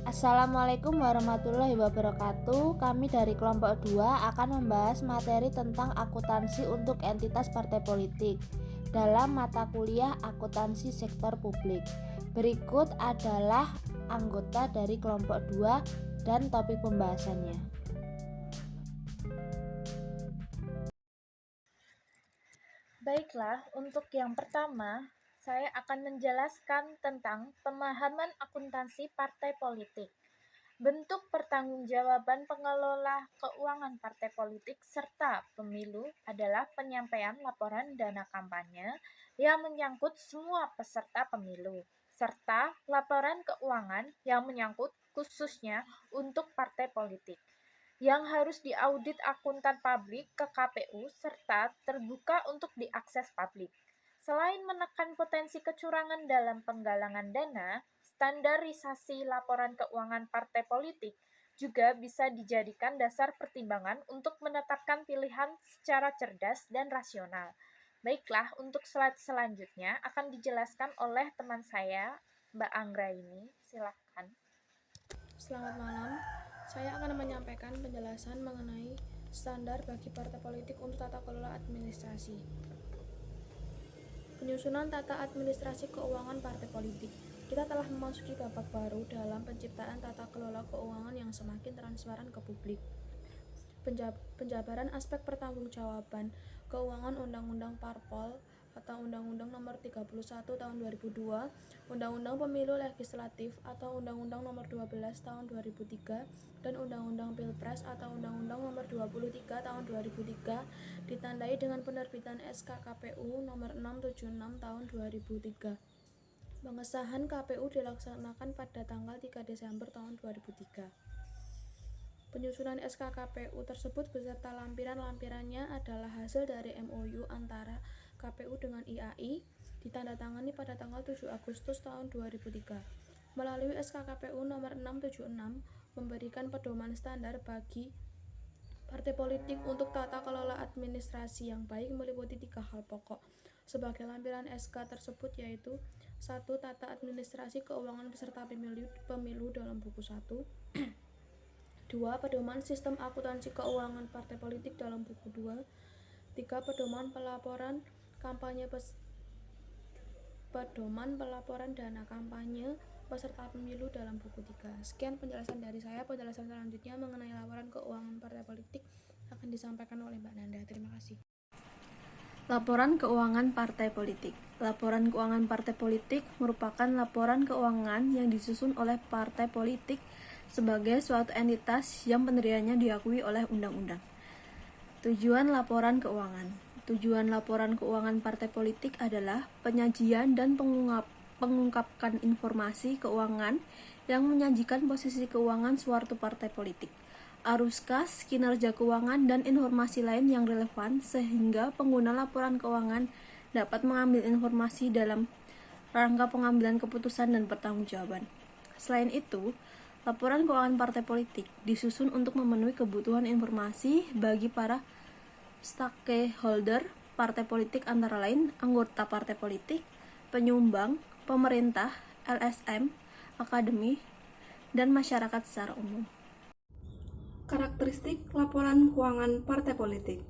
Assalamualaikum warahmatullahi wabarakatuh. Kami dari kelompok 2 akan membahas materi tentang akuntansi untuk entitas partai politik dalam mata kuliah akuntansi sektor publik. Berikut adalah anggota dari kelompok 2 dan topik pembahasannya. Baiklah, untuk yang pertama, saya akan menjelaskan tentang pemahaman akuntansi partai politik. Bentuk pertanggungjawaban pengelola keuangan partai politik serta pemilu adalah penyampaian laporan dana kampanye yang menyangkut semua peserta pemilu, serta laporan keuangan yang menyangkut khususnya untuk partai politik yang harus diaudit akuntan publik ke KPU serta terbuka untuk diakses publik. Selain menekan potensi kecurangan dalam penggalangan dana, standarisasi laporan keuangan partai politik juga bisa dijadikan dasar pertimbangan untuk menetapkan pilihan secara cerdas dan rasional. Baiklah, untuk slide selanjutnya akan dijelaskan oleh teman saya, Mbak Anggra ini. Silakan. Selamat malam, saya akan menyampaikan penjelasan mengenai standar bagi partai politik untuk tata kelola administrasi. Penyusunan tata administrasi keuangan partai politik. Kita telah memasuki babak baru dalam penciptaan tata kelola keuangan yang semakin transparan ke publik. Penjabaran aspek pertanggungjawaban keuangan Undang-Undang Parpol atau Undang-Undang Nomor 31 Tahun 2002, Undang-Undang Pemilu Legislatif atau Undang-Undang Nomor 12 Tahun 2003, dan Undang-Undang Pilpres atau Undang-Undang Nomor 23 Tahun 2003 ditandai dengan penerbitan SK KPU Nomor 676 Tahun 2003. Pengesahan KPU dilaksanakan pada tanggal 3 Desember tahun 2003. Penyusunan SK KPU tersebut beserta lampiran-lampirannya adalah hasil dari MOU antara KPU dengan IAI ditandatangani pada tanggal 7 Agustus tahun 2003. Melalui SK KPU nomor 676 memberikan pedoman standar bagi partai politik untuk tata kelola administrasi yang baik meliputi 3 hal pokok sebagai lampiran SK tersebut, yaitu 1. Tata administrasi keuangan peserta pemilu dalam buku 1. 2. Pedoman sistem akuntansi keuangan partai politik dalam buku 2. 3. Pedoman pelaporan dana kampanye peserta pemilu dalam buku 3. Sekian penjelasan dari saya. Penjelasan selanjutnya mengenai laporan keuangan partai politik akan disampaikan oleh Mbak Nanda. Terima kasih. Laporan keuangan partai politik. Laporan keuangan partai politik merupakan laporan keuangan yang disusun oleh partai politik sebagai suatu entitas yang pendiriannya diakui oleh undang-undang. Tujuan laporan keuangan. Tujuan laporan keuangan partai politik adalah penyajian dan pengungkapkan informasi keuangan yang menyajikan posisi keuangan suatu partai politik, arus kas, kinerja keuangan, dan informasi lain yang relevan sehingga pengguna laporan keuangan dapat mengambil informasi dalam rangka pengambilan keputusan dan pertanggungjawaban. Selain itu, laporan keuangan partai politik disusun untuk memenuhi kebutuhan informasi bagi para stakeholder partai politik, antara lain anggota partai politik, penyumbang, pemerintah, LSM, akademi, dan masyarakat secara umum. Karakteristik laporan keuangan partai politik.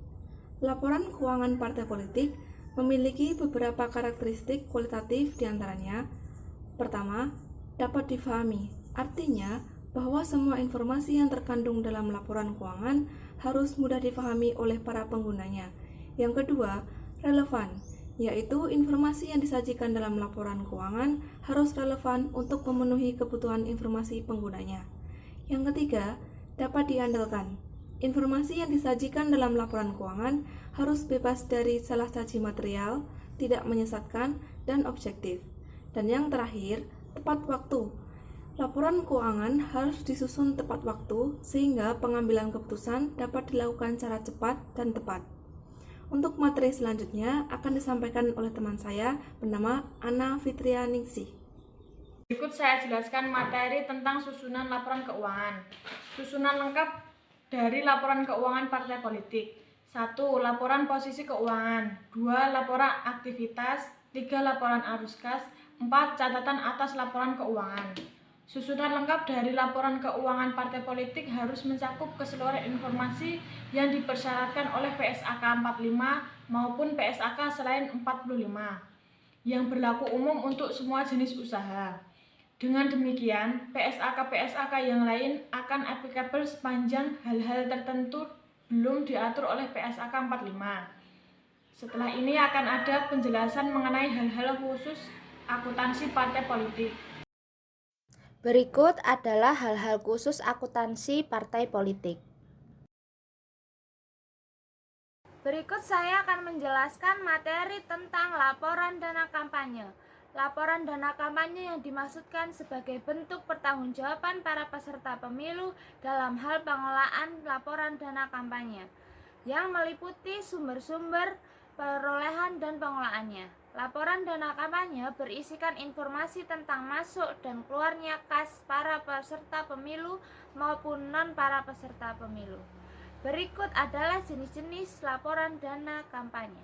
Laporan keuangan partai politik memiliki beberapa karakteristik kualitatif diantaranya. Pertama, dapat difahami, artinya bahwa semua informasi yang terkandung dalam laporan keuangan harus mudah difahami oleh para penggunanya. Yang kedua, relevan, yaitu informasi yang disajikan dalam laporan keuangan harus relevan untuk memenuhi kebutuhan informasi penggunanya. Yang ketiga, dapat diandalkan. Informasi yang disajikan dalam laporan keuangan harus bebas dari salah saji material, tidak menyesatkan, dan objektif. Dan yang terakhir, tepat waktu. Laporan keuangan harus disusun tepat waktu sehingga pengambilan keputusan dapat dilakukan secara cepat dan tepat. Untuk materi selanjutnya akan disampaikan oleh teman saya bernama Anna Fitrianingsih. Berikut saya jelaskan materi tentang susunan laporan keuangan. Susunan lengkap dari laporan keuangan partai politik. 1. Laporan posisi keuangan. 2. Laporan aktivitas. 3. Laporan arus kas. 4. Catatan atas laporan keuangan. Susunan lengkap dari laporan keuangan partai politik harus mencakup keseluruhan informasi yang dipersyaratkan oleh PSAK 45 maupun PSAK selain 45 yang berlaku umum untuk semua jenis usaha. Dengan demikian, PSAK yang lain akan applicable sepanjang hal-hal tertentu belum diatur oleh PSAK 45. Setelah ini akan ada penjelasan mengenai hal-hal khusus akuntansi partai politik. Berikut adalah hal-hal khusus akuntansi partai politik. Berikut saya akan menjelaskan materi tentang laporan dana kampanye. Laporan dana kampanye yang dimaksudkan sebagai bentuk pertanggungjawaban para peserta pemilu dalam hal pengelolaan laporan dana kampanye, yang meliputi sumber-sumber perolehan dan pengelolaannya. Laporan dana kampanye berisikan informasi tentang masuk dan keluarnya kas para peserta pemilu maupun non para peserta pemilu. Berikut adalah jenis-jenis laporan dana kampanye.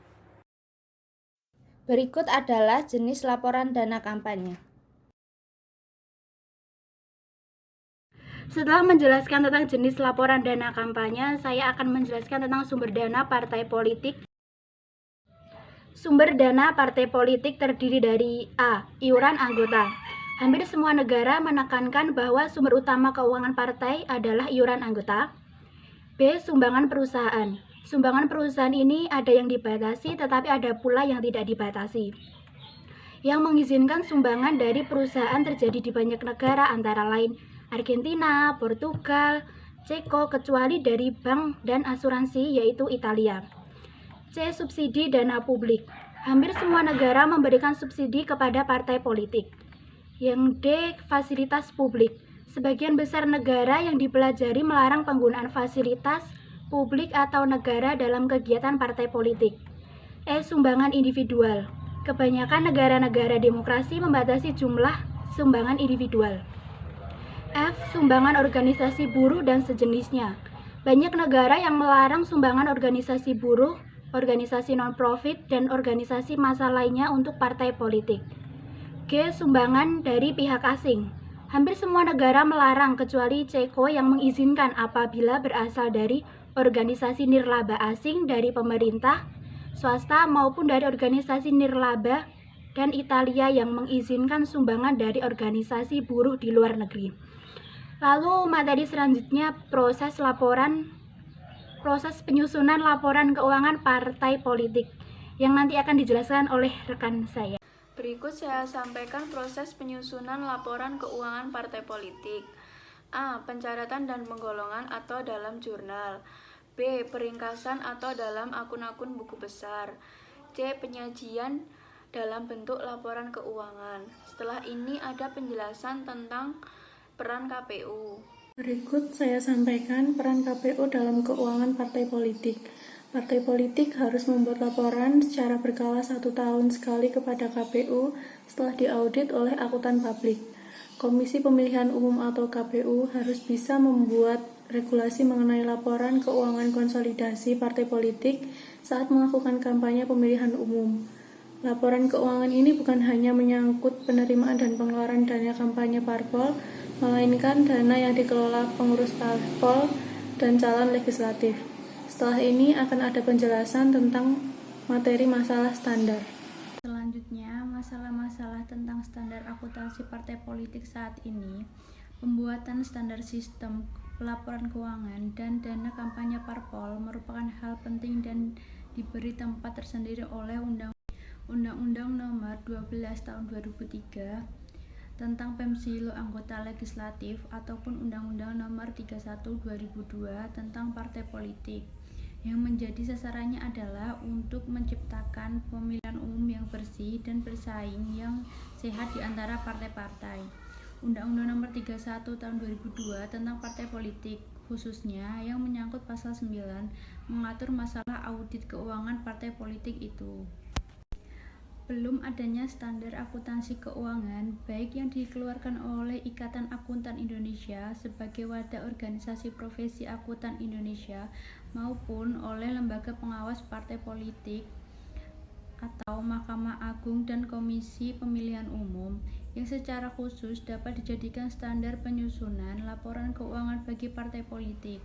Berikut adalah jenis laporan dana kampanye. Setelah menjelaskan tentang jenis laporan dana kampanye, saya akan menjelaskan tentang sumber dana partai politik. Sumber dana partai politik terdiri dari A. Iuran anggota. Hampir semua negara menekankan bahwa sumber utama keuangan partai adalah iuran anggota. B. Sumbangan perusahaan. Sumbangan perusahaan ini ada yang dibatasi tetapi ada pula yang tidak dibatasi. Yang mengizinkan sumbangan dari perusahaan terjadi di banyak negara antara lain Argentina, Portugal, Ceko, kecuali dari bank dan asuransi yaitu Italia. C. Subsidi dana publik. Hampir semua negara memberikan subsidi kepada partai politik. Yang D. Fasilitas publik. Sebagian besar negara yang dipelajari melarang penggunaan fasilitas publik atau negara dalam kegiatan partai politik. E. Sumbangan individual. Kebanyakan negara-negara demokrasi membatasi jumlah sumbangan individual. F. Sumbangan organisasi buruh dan sejenisnya. Banyak negara yang melarang sumbangan organisasi buruh, organisasi non-profit, dan organisasi massa lainnya untuk partai politik. G. Sumbangan dari pihak asing. Hampir semua negara melarang kecuali Ceko yang mengizinkan apabila berasal dari organisasi nirlaba asing dari pemerintah, swasta maupun dari organisasi nirlaba, dan Italia yang mengizinkan sumbangan dari organisasi buruh di luar negeri. Lalu materi selanjutnya proses penyusunan laporan keuangan partai politik yang nanti akan dijelaskan oleh rekan saya. Berikut saya sampaikan proses penyusunan laporan keuangan partai politik. A. Pencatatan dan penggolongan atau dalam jurnal. B. Peringkasan atau dalam akun-akun buku besar. C. Penyajian dalam bentuk laporan keuangan. Setelah ini ada penjelasan tentang peran KPU. Berikut saya sampaikan peran KPU dalam keuangan partai politik. Partai politik harus membuat laporan secara berkala 1 tahun sekali kepada KPU setelah diaudit oleh akuntan publik. Komisi Pemilihan Umum atau KPU harus bisa membuat regulasi mengenai laporan keuangan konsolidasi partai politik saat melakukan kampanye pemilihan umum. Laporan keuangan ini bukan hanya menyangkut penerimaan dan pengeluaran dana kampanye parpol, melainkan dana yang dikelola pengurus parpol dan calon legislatif. Setelah ini akan ada penjelasan tentang materi masalah standar. Selanjutnya, masalah-masalah tentang standar akuntansi partai politik saat ini, pembuatan standar sistem pelaporan keuangan dan dana kampanye parpol merupakan hal penting dan diberi tempat tersendiri oleh Undang-Undang Nomor 12 Tahun 2003 tentang pemilu anggota legislatif ataupun Undang-Undang Nomor 31 2002 tentang partai politik, yang menjadi sasarannya adalah untuk menciptakan pemilihan umum yang bersih dan bersaing yang sehat di antara partai-partai. Undang-Undang Nomor 31 Tahun 2002 tentang partai politik, khususnya yang menyangkut pasal 9, mengatur masalah audit keuangan partai politik itu. Belum adanya standar akuntansi keuangan, baik yang dikeluarkan oleh Ikatan Akuntan Indonesia sebagai wadah organisasi profesi akuntan Indonesia maupun oleh lembaga pengawas partai politik atau Mahkamah Agung dan Komisi Pemilihan Umum yang secara khusus dapat dijadikan standar penyusunan laporan keuangan bagi partai politik.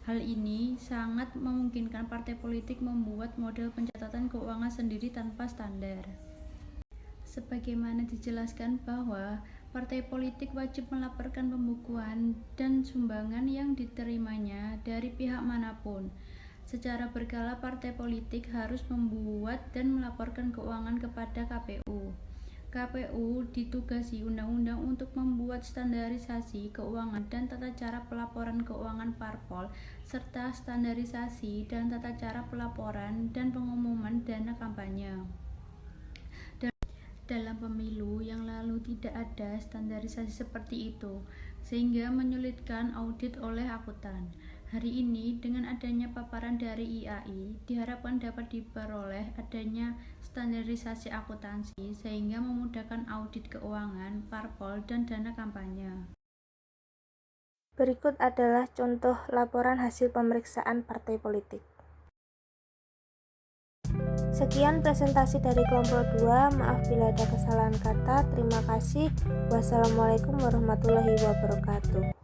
Hal ini sangat memungkinkan partai politik membuat model pencatatan keuangan sendiri tanpa standar. Sebagaimana dijelaskan bahwa partai politik wajib melaporkan pembukuan dan sumbangan yang diterimanya dari pihak manapun. Secara berkala partai politik harus membuat dan melaporkan keuangan kepada KPU. KPU ditugasi undang-undang untuk membuat standarisasi keuangan dan tata cara pelaporan keuangan parpol, serta standarisasi dan tata cara pelaporan dan pengumuman dana kampanye. Dalam pemilu yang lalu tidak ada standarisasi seperti itu, sehingga menyulitkan audit oleh akuntan. Hari ini, dengan adanya paparan dari IAI, diharapkan dapat diperoleh adanya standarisasi akuntansi sehingga memudahkan audit keuangan, parpol, dan dana kampanye. Berikut adalah contoh laporan hasil pemeriksaan partai politik. Sekian presentasi dari kelompok 2. Maaf bila ada kesalahan kata. Terima kasih. Wassalamualaikum warahmatullahi wabarakatuh.